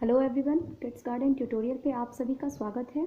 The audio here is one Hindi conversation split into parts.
Hello everyone, kids garden tutorial पे आप सभी का स्वागत है।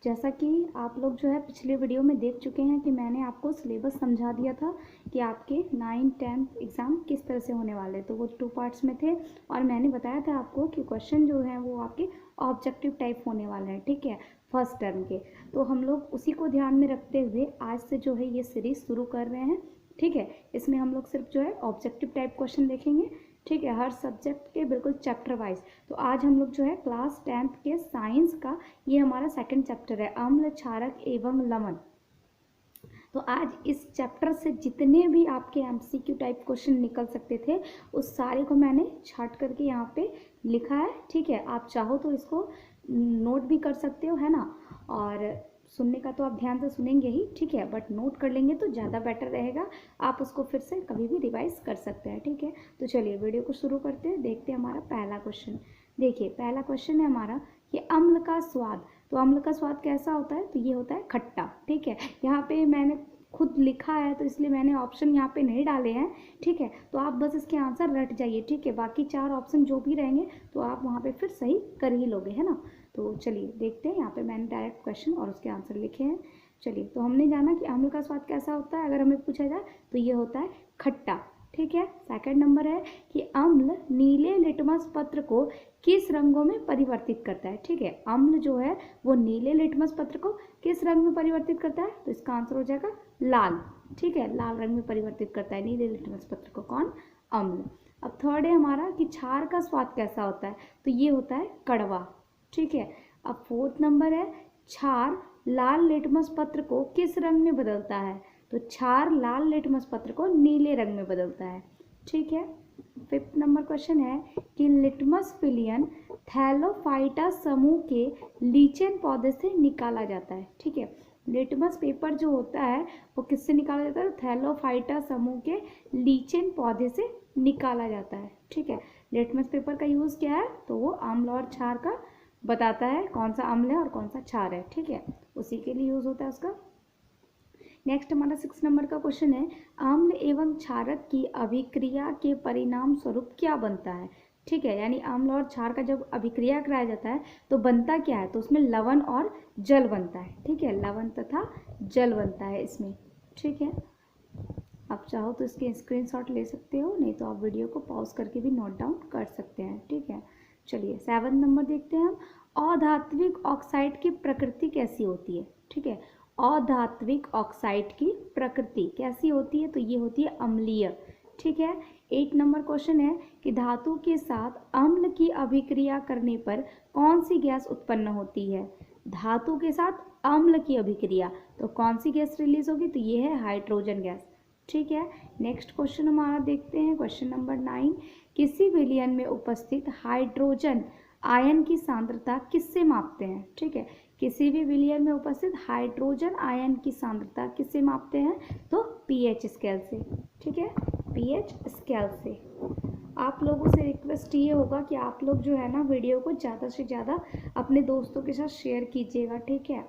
जैसा कि आप लोग जो है पिछले वीडियो में देख चुके हैं कि मैंने आपको सिलेबस समझा दिया था कि आपके 9-10 एग्ज़ाम किस तरह से होने वाले, तो वो 2 पार्ट्स में थे और मैंने बताया था आपको कि क्वेश्चन जो है वो आपके ऑब्जेक्टिव टाइप होने वाले हैं, ठीक है, फर्स्ट टर्म के। तो हम लोग उसी को ध्यान में रखते हुए आज से जो है ये सीरीज़ शुरू कर रहे हैं, ठीक है। इसमें हम लोग सिर्फ जो है ऑब्जेक्टिव टाइप क्वेश्चन देखेंगे, ठीक है, हर सब्जेक्ट के बिल्कुल चैप्टर वाइज। तो आज हम लोग जो है क्लास 10th के साइंस का ये हमारा सेकंड चैप्टर है, अम्ल क्षारक एवं लवण। तो आज इस चैप्टर से जितने भी आपके एमसीक्यू टाइप क्वेश्चन निकल सकते थे उस सारे को मैंने छाट करके यहाँ पे लिखा है, ठीक है। आप चाहो तो इसको नोट भी कर सकते हो, है ना, और सुनने का तो आप ध्यान से सुनेंगे ही, ठीक है, बट नोट कर लेंगे तो ज़्यादा बेटर रहेगा। आप उसको फिर से कभी भी रिवाइज कर सकते हैं, ठीक है। तो चलिए वीडियो को शुरू करते हैं, देखते हैं हमारा पहला क्वेश्चन। देखिए पहला क्वेश्चन है हमारा कि अम्ल का स्वाद। तो अम्ल का स्वाद कैसा होता है? तो ये होता है खट्टा, ठीक है। यहाँ पे मैंने खुद लिखा है तो इसलिए मैंने ऑप्शन यहाँ पे नहीं डाले हैं, ठीक है। तो आप बस इसके आंसर रट जाइए, ठीक है। बाकी 4 ऑप्शन जो भी रहेंगे तो आप वहाँ पे फिर सही कर ही लोगे, है ना। तो चलिए देखते हैं, यहाँ पे मैंने डायरेक्ट क्वेश्चन और उसके आंसर लिखे हैं। चलिए, तो हमने जाना कि अम्ल का स्वाद कैसा होता है, अगर हमें पूछा जाए तो ये होता है खट्टा, ठीक है। सेकंड नंबर है कि अम्ल नीले लिटमस पत्र को किस रंगों में परिवर्तित करता है, ठीक है। अम्ल जो है वो नीले लिटमस पत्र को किस रंग में परिवर्तित करता है? तो इसका आंसर हो जाएगा लाल, ठीक है। लाल रंग में परिवर्तित करता है नीले लिटमस पत्र को कौन? अम्ल। अब थर्ड है हमारा कि क्षार का स्वाद कैसा होता है? तो ये होता है कड़वा, ठीक है। अब फोर्थ नंबर है क्षार लाल लिटमस पत्र को किस रंग में बदलता है? तो क्षार लाल लिटमस पत्र को नीले रंग में बदलता है, ठीक है। फिफ्थ नंबर क्वेश्चन है कि लिटमस पिलियन थैलोफाइटा समूह के लीचेन पौधे से निकाला जाता है, ठीक है। लिटमस पेपर जो होता है वो किससे निकाला जाता है? तो थैलोफाइटा समूह के लीचेन पौधे से निकाला जाता है, ठीक है। लिटमस पेपर का यूज़ क्या है? तो वो अम्ल और क्षार का बताता है, कौन सा अम्ल है और कौन सा क्षार है, ठीक है, उसी के लिए यूज़ होता है उसका। नेक्स्ट हमारा 6 नंबर का क्वेश्चन है अम्ल एवं क्षारक की अभिक्रिया के परिणाम स्वरूप क्या बनता है, ठीक है। यानी अम्ल और क्षार का जब अभिक्रिया कराया जाता है तो बनता क्या है? तो उसमें लवण और जल बनता है, ठीक है, लवण तथा जल बनता है इसमें, ठीक है। आप चाहो तो इसके स्क्रीनशॉट ले सकते हो, नहीं तो आप वीडियो को पॉज करके भी नोट डाउन कर सकते हैं, ठीक है। चलिए 7 नंबर देखते हैं हम। अधात्विक ऑक्साइड की प्रकृति कैसी होती है, ठीक है। अधात्विक ऑक्साइड की प्रकृति कैसी होती है? तो ये होती है अम्लीय, ठीक है। 8 नंबर क्वेश्चन है कि धातु के साथ अम्ल की अभिक्रिया करने पर कौन सी गैस उत्पन्न होती है? धातु के साथ अम्ल की अभिक्रिया, तो कौन सी गैस रिलीज होगी? तो ये है हाइड्रोजन गैस, ठीक है। नेक्स्ट क्वेश्चन हमारा देखते हैं, क्वेश्चन नंबर 9। किसी विलयन में उपस्थित हाइड्रोजन आयन की सांद्रता किससे मापते हैं, ठीक है। किसी भी विलयन में उपस्थित हाइड्रोजन आयन की सांद्रता किससे मापते हैं? तो पीएच स्केल से, ठीक है, पीएच स्केल से। आप लोगों से रिक्वेस्ट ये होगा कि आप लोग जो है ना वीडियो को ज़्यादा से ज़्यादा अपने दोस्तों के साथ शेयर कीजिएगा, ठीक है,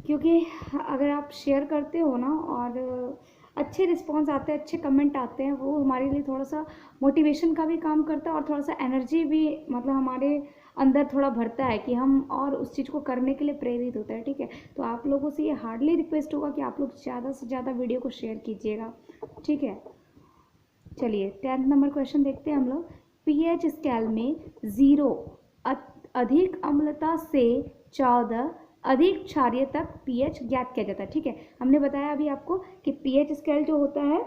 क्योंकि अगर आप शेयर करते हो ना और अच्छे रिस्पॉन्स आते हैं, अच्छे कमेंट आते हैं, वो हमारे लिए थोड़ा सा मोटिवेशन का भी काम करता है और थोड़ा सा एनर्जी भी मतलब हमारे अंदर थोड़ा भरता है कि हम और उस चीज़ को करने के लिए प्रेरित होता है, ठीक है। तो आप लोगों से ये हार्डली रिक्वेस्ट होगा कि आप लोग ज़्यादा से ज़्यादा वीडियो को शेयर कीजिएगा, ठीक है। चलिए 10 नंबर क्वेश्चन देखते हैं हम लोग। पीएच स्केल में 0 अधिक अम्लता से 14 अधिक क्षारीय तक पीएच ज्ञात किया जाता है, ठीक है। हमने बताया अभी आपको कि पीएच स्केल जो होता है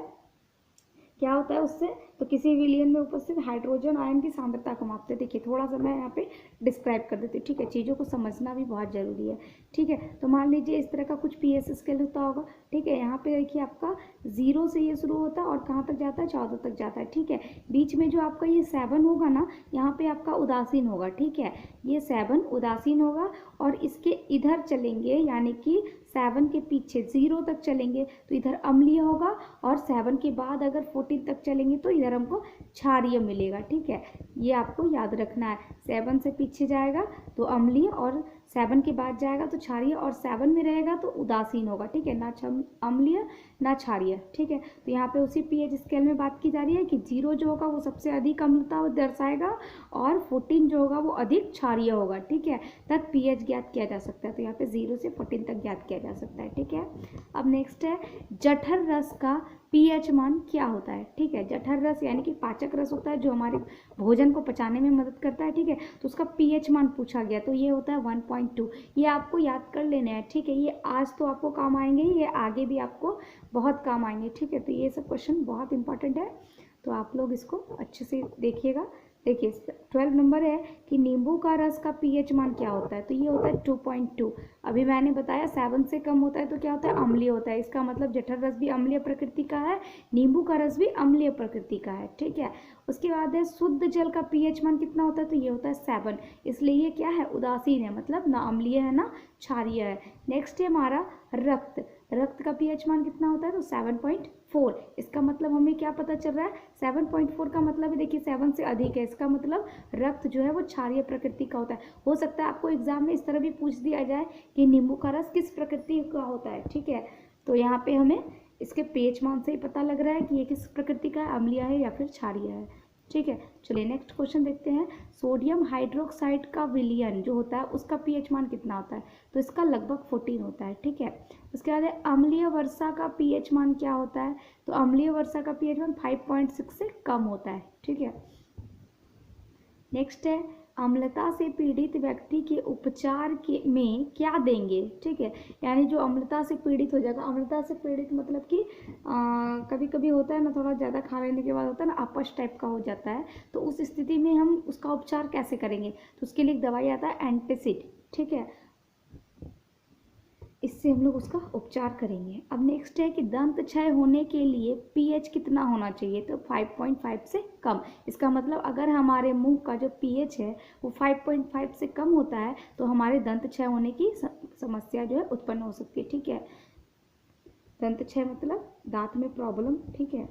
क्या होता है उससे, तो किसी विलयन में उपस्थित हाइड्रोजन आयन की सांद्रता को मापते हैं। देखिए थोड़ा सा मैं यहाँ पे डिस्क्राइब कर देती हूँ, ठीक है, चीज़ों को समझना भी बहुत ज़रूरी है, ठीक है। तो मान लीजिए इस तरह का कुछ पीएच स्केल होता होगा, ठीक है। यहाँ पे देखिए आपका 0 से ये शुरू होता है और कहाँ तक जाता है? 14 तक जाता है, ठीक है। बीच में जो आपका ये 7 होगा ना, यहाँ पे आपका उदासीन होगा, ठीक है, ये 7 उदासीन होगा और इसके इधर चलेंगे, यानी कि 7 के पीछे 0 तक चलेंगे तो इधर अम्लीय होगा और 7 के बाद अगर 14 तक चलेंगे तो इधर ईयर हमको क्षारीय मिलेगा। ठीक है, ये आपको याद रखना है। 7 से पीछे जाएगा तो अम्लीय, और 7 के बाद जाएगा तो क्षारीय, और 7 में रहेगा तो उदासीन होगा। ठीक है, ना अम्लीय ना क्षारीय। ठीक है, तो यहाँ पे उसी पीएच स्केल में बात की जा रही है कि 0 जो होगा वो सबसे अधिक अम्लता दर्शाएगा, और 14 जो होगा वो अधिक क्षारीय होगा। ठीक है, तक पीएच ज्ञात किया जा सकता है। तो यहाँ पे 0 से 14 तक ज्ञात किया जा सकता है। ठीक है, अब नेक्स्ट है जठर रस का पीएच मान क्या होता है। ठीक है, जठर रस यानी कि पाचक रस होता है जो हमारे भोजन को पचाने में मदद करता है। ठीक है, तो उसका पीएच मान पूछा गया, तो ये होता है 1.2। ये आपको याद कर लेना है। ठीक है, ये आज तो आपको काम आएंगे, ये आगे भी आपको बहुत काम आएंगे। ठीक है, तो ये सब क्वेश्चन बहुत इंपॉर्टेंट है, तो आप लोग इसको अच्छे से देखिएगा। देखिए 12 नंबर है कि नींबू का रस का पीएच मान क्या होता है, तो ये होता है 2.2। अभी मैंने बताया 7 से कम होता है तो क्या होता है, अम्लीय होता है। इसका मतलब जठर रस भी अम्लीय प्रकृति का है, नींबू का रस भी अम्लीय प्रकृति का है। ठीक है, उसके बाद है शुद्ध जल का पीएच मान कितना होता है, तो ये होता है 7, इसलिए ये क्या है, उदासीन है, मतलब ना अम्लीय है ना क्षारीय है। नेक्स्ट है हमारा रक्त का पीएच मान कितना होता है, तो 7.4। इसका मतलब हमें क्या पता चल रहा है, 7.4 का मतलब है, देखिए 7 से अधिक है, इसका मतलब रक्त जो है वो क्षारीय प्रकृति का होता है। हो सकता है आपको एग्जाम में इस तरह भी पूछ दिया जाए कि नींबू का रस किस प्रकृति का होता है। ठीक है, तो यहाँ पे हमें इसके पीएच मान से ही पता लग रहा है कि ये किस प्रकृति का है, अम्लीय है या फिर क्षारीय है। ठीक है, चलिए नेक्स्ट क्वेश्चन देखते हैं। सोडियम हाइड्रोक्साइड का विलयन जो होता है उसका पीएच मान कितना होता है, तो इसका लगभग 14 होता है। ठीक है, उसके बाद है अम्लीय वर्षा का पीएच मान क्या होता है, तो अम्लीय वर्षा का पीएच मान 5.6 से कम होता है। ठीक है, नेक्स्ट है अम्लता से पीड़ित व्यक्ति के उपचार के में क्या देंगे। ठीक है, यानी जो अम्लता से पीड़ित हो जाएगा, अम्लता से पीड़ित मतलब कि कभी कभी होता है ना, थोड़ा ज़्यादा खा लेने के बाद होता है ना अपच टाइप का हो जाता है, तो उस स्थिति में हम उसका उपचार कैसे करेंगे, तो उसके लिए एक दवाई आता है एंटासिड। ठीक है, इससे हम लोग उसका उपचार करेंगे। अब नेक्स्ट है कि दंत क्षय होने के लिए पीएच कितना होना चाहिए, तो 5.5 से कम। इसका मतलब अगर हमारे मुंह का जो पीएच है वो 5.5 से कम होता है तो हमारे दंत क्षय होने की समस्या जो है उत्पन्न हो सकती है। ठीक है, दंत क्षय मतलब दांत में प्रॉब्लम। ठीक है,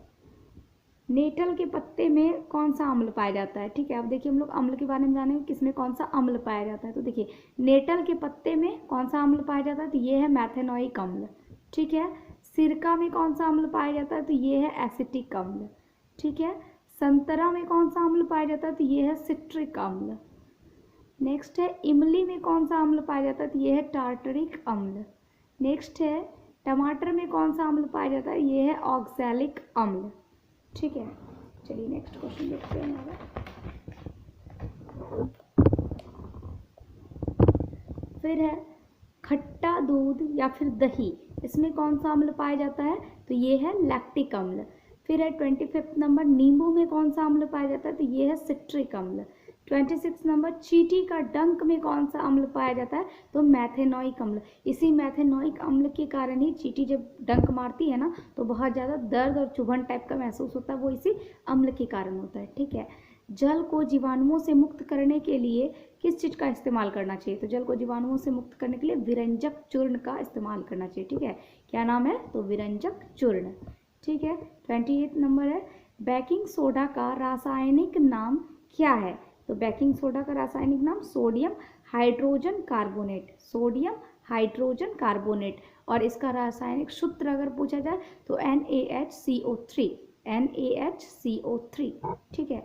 नेटल के पत्ते में कौन सा अम्ल पाया जाता है। ठीक है, अब देखिए हम लोग अम्ल के बारे में जानेंगे, किसमें कौन सा अम्ल पाया जाता है, तो देखिए नेटल के पत्ते में कौन सा अम्ल पाया जाता है, तो ये है मैथेनोइक अम्ल। ठीक है, सिरका में कौन सा अम्ल पाया जाता है, तो ये है एसिटिक अम्ल। ठीक है, संतरा में कौन सा अम्ल पाया जाता है, तो ये है सिट्रिक अम्ल। नेक्स्ट है इमली में कौन सा अम्ल पाया जाता है, तो ये है टार्टरिक अम्ल। नेक्स्ट है टमाटर में कौन सा अम्ल पाया जाता है, ये है ऑक्सैलिक अम्ल। ठीक है, चलिए नेक्स्ट क्वेश्चन देखते हैं हमारा। फिर है खट्टा दूध या फिर दही, इसमें कौन सा अम्ल पाया जाता है, तो ये है लैक्टिक अम्ल। फिर है 25 नंबर नींबू में कौन सा अम्ल पाया जाता है, तो ये है सिट्रिक अम्ल। 26 नंबर चींटी का डंक में कौन सा अम्ल पाया जाता है, तो मैथेनोइक अम्ल। इसी मैथेनोइक अम्ल के कारण ही चींटी जब डंक मारती है ना तो बहुत ज़्यादा दर्द और चुभन टाइप का महसूस होता है, वो इसी अम्ल के कारण होता है। ठीक है, जल को जीवाणुओं से मुक्त करने के लिए किस चीज़ का इस्तेमाल करना चाहिए, तो जल को जीवाणुओं से मुक्त करने के लिए विरंजक चूर्ण का इस्तेमाल करना चाहिए। ठीक है, क्या नाम है, तो विरंजक चूर्ण। ठीक है, 28 नंबर है बेकिंग सोडा का रासायनिक नाम क्या है, तो बेकिंग सोडा का रासायनिक नाम sodium hydrogen carbonate, sodium hydrogen carbonate. और इसका रासायनिक सूत्र अगर पूछा जाए तो NaHCO3, NaHCO3। ठीक है,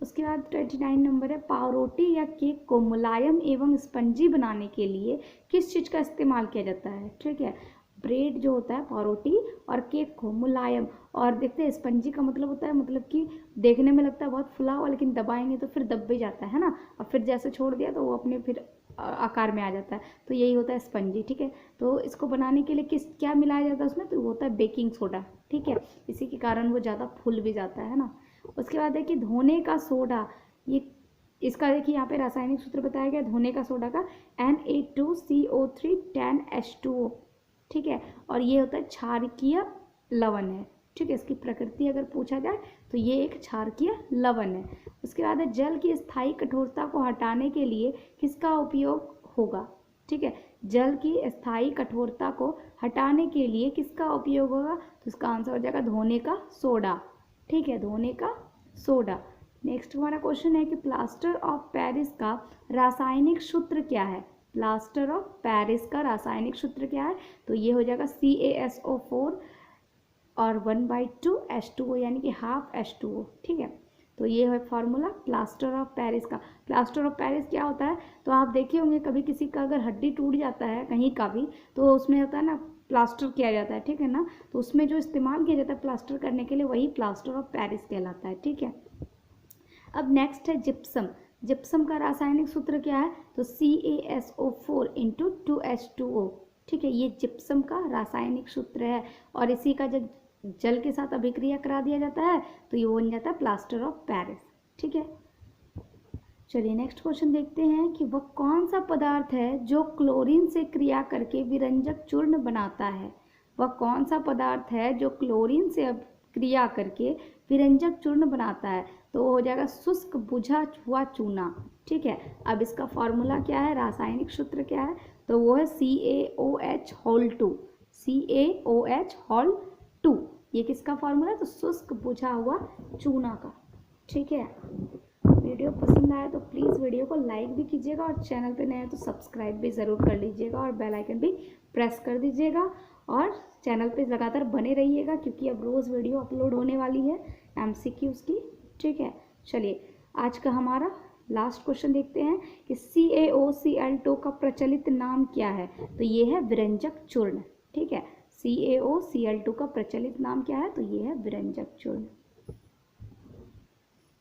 उसके बाद 29 नंबर है पावरोटी या केक को मुलायम एवं स्पंजी बनाने के लिए किस चीज़ का इस्तेमाल किया जाता है। ठीक है, ब्रेड जो होता है पावरोटी और केक को मुलायम, और देखते हैं स्पंजी का मतलब होता है, मतलब कि देखने में लगता है बहुत फुला हुआ लेकिन दबाएंगे तो फिर दब भी जाता है ना, और फिर जैसे छोड़ दिया तो वो अपने फिर आकार में आ जाता है, तो यही होता है स्पंजी। ठीक है, तो इसको बनाने के लिए क्या मिलाया जाता है उसमें, तो वो होता है बेकिंग सोडा। ठीक है, इसी के कारण वो ज़्यादा फूल भी जाता है ना। उसके बाद है कि धोने का सोडा, ये इसका देखिए यहाँ पे रासायनिक सूत्र बताया गया धोने का सोडा का Na2CO3 10H2O। ठीक है, और ये होता है क्षारकीय लवण है। ठीक है, इसकी प्रकृति अगर पूछा जाए तो ये एक क्षारकीय लवण है। उसके बाद है जल की स्थायी कठोरता को हटाने के लिए किसका उपयोग होगा। ठीक है, जल की स्थायी कठोरता को हटाने के लिए किसका उपयोग होगा, तो इसका आंसर हो जाएगा धोने का सोडा। ठीक है, धोने का सोडा। नेक्स्ट हमारा क्वेश्चन है कि प्लास्टर ऑफ पेरिस का रासायनिक सूत्र क्या है। प्लास्टर ऑफ पेरिस का रासायनिक सूत्र क्या है, तो ये हो जाएगा CaSO4 और 1/2 H2O यानी कि हाफ H2O। ठीक है, तो ये है फॉर्मूला प्लास्टर ऑफ पेरिस का। प्लास्टर ऑफ पेरिस क्या होता है, तो आप देखे होंगे कभी किसी का अगर हड्डी टूट जाता है कहीं का भी, तो उसमें होता है ना प्लास्टर किया जाता है, ठीक है ना, तो उसमें जो इस्तेमाल किया जाता है प्लास्टर करने के लिए वही प्लास्टर ऑफ पेरिस कहलाता है। ठीक है, अब नेक्स्ट है जिप्सम। जिप्सम का रासायनिक सूत्र क्या है, तो CaSO4 × 2H2O। ठीक है, ये जिप्सम का रासायनिक सूत्र है और इसी का जब जल के साथ अभिक्रिया करा दिया जाता है तो ये बन जाता है प्लास्टर ऑफ पेरिस। ठीक है, चलिए नेक्स्ट क्वेश्चन देखते हैं कि वह कौन सा पदार्थ है जो क्लोरीन से क्रिया करके विरंजक चूर्ण बनाता है। वह कौन सा पदार्थ है जो क्लोरीन से क्रिया करके विरंजक चूर्ण बनाता है, तो वो हो जाएगा शुष्क बुझा हुआ चूना। ठीक है, अब इसका फॉर्मूला क्या है, रासायनिक सूत्र क्या है, तो वो है CaOH2। CaOH2 ये किसका फॉर्मूला है, तो शुष्क बुझा हुआ चूना का। ठीक है, वीडियो पसंद आया तो प्लीज़ वीडियो को लाइक भी कीजिएगा और चैनल पे नए हैं तो सब्सक्राइब भी ज़रूर कर लीजिएगा और बेल आइकन भी प्रेस कर दीजिएगा और चैनल पे लगातार बने रहिएगा क्योंकि अब रोज़ वीडियो अपलोड होने वाली है MCQs की। ठीक है, चलिए आज का हमारा लास्ट क्वेश्चन देखते हैं कि CaOCl2 का प्रचलित नाम क्या है, तो ये है विरंजक चूर्ण। ठीक है, CaOCl2 का प्रचलित नाम क्या है, तो ये है विरंजक चूर्ण।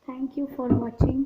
Thank you for watching.